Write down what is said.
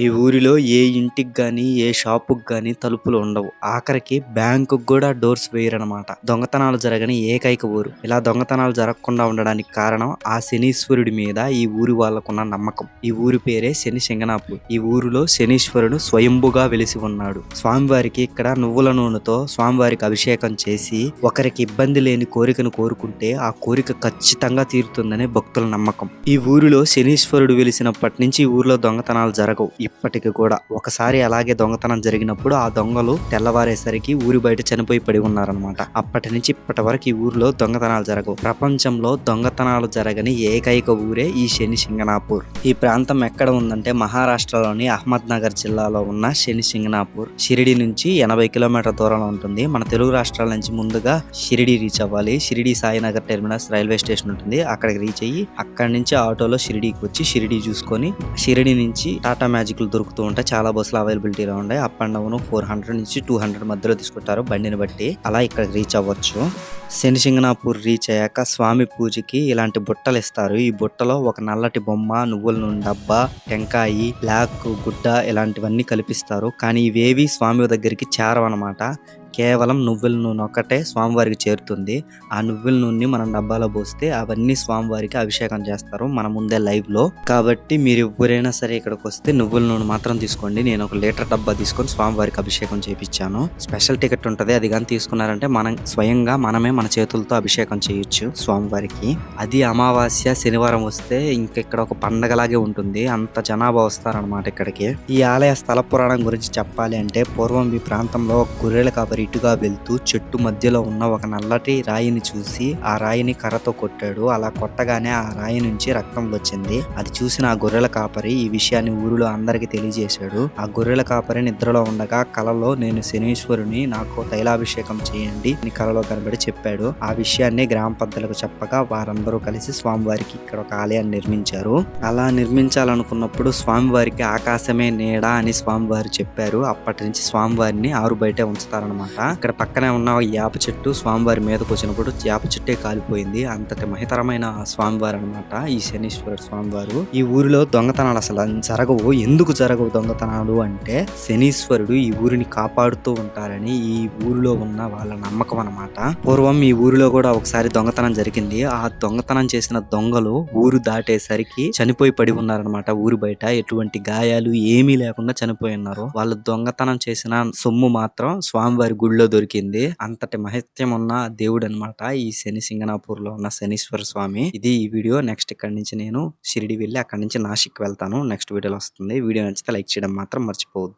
ఈ ఊరిలో ఏ ఇంటికి గాని, ఏ షాపుకి గాని తలుపులు ఉండవు. ఆఖరికి బ్యాంకుకి గూడా డోర్స్ వేయరనమాట. దొంగతనాలు జరగని ఏకైక ఊరు. ఇలా దొంగతనాలు జరగకుండా ఉండడానికి కారణం ఆ శనీశ్వరుడి మీద ఈ ఊరి వాళ్ళకున్న నమ్మకం. ఈ ఊరి పేరే శని సింగనాపూర్. ఈ ఊరిలో శనీశ్వరుడు స్వయంభుగా వెలిసి ఉన్నాడు. స్వామివారికి ఇక్కడ నువ్వుల నూనెతో స్వామివారికి అభిషేకం చేసి ఒకరికి ఇబ్బంది లేని కోరికను కోరుకుంటే ఆ కోరిక ఖచ్చితంగా తీరుతుందని భక్తుల నమ్మకం. ఈ ఊరిలో శనీశ్వరుడు వెలిసినప్పటి నుంచి ఈ ఊరిలో దొంగతనాలు జరగవు. ఇప్పటికి కూడా ఒకసారి అలాగే దొంగతనం జరిగినప్పుడు ఆ దొంగలు తెల్లవారేసరికి ఊరి బయట చనిపోయి పడి ఉన్నారనమాట. అప్పటి నుంచి ఇప్పటి వరకు ఈ ఊరిలో దొంగతనాలు జరగవు. ప్రపంచంలో దొంగతనాలు జరగని ఏకైక ఊరే ఈ శని సింగనాపూర్. ఈ ప్రాంతం ఎక్కడ ఉందంటే మహారాష్ట్రలోని అహ్మద్ నగర్ జిల్లాలో ఉన్న శని సింగనాపూర్. షిరిడి నుంచి 80 కిలోమీటర్ల దూరంలో ఉంటుంది. మన తెలుగు రాష్ట్రాల నుంచి ముందుగా షిరిడి రీచ్ అవ్వాలి. Shirdi Sainagar terminus railway station ఉంటుంది. అక్కడికి రీచ్ అయ్యి అక్కడి నుంచి ఆటోలో షిరిడికి వచ్చి షిరిడి చూసుకొని షిరిడి నుంచి టాటా మ్యాజిక్లు దొరుకుతూ ఉంటాయి. చాలా బస్సులు అవైలబిలిటీలో ఉన్నాయి. అప్ అండ్ డౌన్ 400 నుంచి 200 మధ్యలో తీసుకుంటారు బండిని బట్టి. అలా ఇక్కడికి రీచ్ అవ్వచ్చు. శని సింగనాపూర్ రీచ్ అయ్యాక స్వామి పూజకి ఇలాంటి బుట్టలు ఇస్తారు. ఈ బుట్టలో ఒక నల్లటి బొమ్మ, నువ్వుల నూనె డబ్బా, టెంకాయి, బ్లాక్ గుడ్డ ఇలాంటివన్నీ కల్పిస్తారు. కానీ ఇవేవి స్వామి దగ్గరికి చేరవన్నమాట. కేవలం నువ్వుల నూనె ఒకటే స్వామివారికి చేరుతుంది. ఆ నువ్వుల నూనెని మనం డబ్బాలో పోస్తే అవన్నీ స్వామివారికి అభిషేకం చేస్తారు మన ముందే లైవ్ లో. కాబట్టి మీరు ఎవరైనా సరే ఇక్కడికి వస్తే నువ్వుల నూనె మాత్రం తీసుకోండి. నేను 1 లీటర్ డబ్బా తీసుకొని స్వామివారికి అభిషేకం చేయించాను. స్పెషల్ టికెట్ ఉంటది. అది కానీ తీసుకున్నారంటే మనం స్వయంగా మనమే మన చేతులతో అభిషేకం చేయొచ్చు స్వామివారికి. అది అమావాస్య శనివారం వస్తే ఇంకెక్కడ ఒక పండగలాగే ఉంటుంది. అంత జనాభా వస్తారనమాట ఇక్కడికి. ఈ ఆలయ స్థల పురాణం గురించి చెప్పాలి అంటే పూర్వం ఈ ప్రాంతంలో గొర్రెల కాపరి ఇటుగా వెళ్తూ చెట్టు మధ్యలో ఉన్న ఒక నల్లటి రాయిని చూసి ఆ రాయిని కర్రతో కొట్టాడు. అలా కొట్టగానే ఆ రాయి నుంచి రక్తం వచ్చింది. అది చూసిన ఆ గొర్రెల కాపరి ఈ విషయాన్ని ఊరిలో అందరికి తెలియజేశాడు. ఆ గొర్రెల కాపరి నిద్రలో ఉండగా కలలో నేను శనీశ్వరుని, నాకు తైలాభిషేకం చేయండి అని కలలో కనబడి చెప్పాడు. ఆ విషయాన్ని గ్రామ పెద్దలకు చెప్పగా వారందరూ కలిసి స్వామివారికి ఇక్కడ ఒక ఆలయాన్ని నిర్మించారు. అలా నిర్మించాలనుకున్నప్పుడు స్వామివారికి ఆకాశమే నీడ అని స్వామివారు చెప్పారు. అప్పటి నుంచి స్వామివారిని ఆరు బయటే ఉంచుతారనమాట. ఇక్కడ పక్కనే ఉన్న యాప చెట్టు స్వామివారి మీదకి వచ్చినప్పుడు యాప చెట్టే కాలిపోయింది. అంతటి మహితరమైన స్వామివారు అనమాట ఈ శనీశ్వరుడు స్వామివారు. ఈ ఊరిలో దొంగతనాలు అసలు జరగవు. ఎందుకు జరగవు దొంగతనాలు అంటే శనీశ్వరుడు ఈ ఊరిని కాపాడుతూ ఉంటారని ఈ ఊరిలో ఉన్న వాళ్ళ నమ్మకం అనమాట. పూర్వం ఈ ఊరిలో కూడా ఒకసారి దొంగతనం జరిగింది. ఆ దొంగతనం చేసిన దొంగలు ఊరు దాటేసరికి చనిపోయి పడి ఉన్నారనమాట. ఊరు బయట ఎటువంటి గాయాలు ఏమీ లేకుండా చనిపోయి ఉన్నారు. వాళ్ళు దొంగతనం చేసిన సొమ్ము మాత్రం స్వామివారి గుడిలో దొరికింది. అంతటి మహత్యం ఉన్న దేవుడు అనమాట ఈ శని సింగనాపూర్ లో ఉన్న శనీశ్వర స్వామి. ఇది ఈ వీడియో. నెక్స్ట్ ఇక్కడ నుంచి నేను షిరిడి వెళ్ళి అక్కడి నుంచి నాసిక్ వెళ్తాను. నెక్స్ట్ వీడియోలో వస్తుంది. వీడియో నచ్చితే లైక్ చేయడం మాత్రం మర్చిపోవద్దు.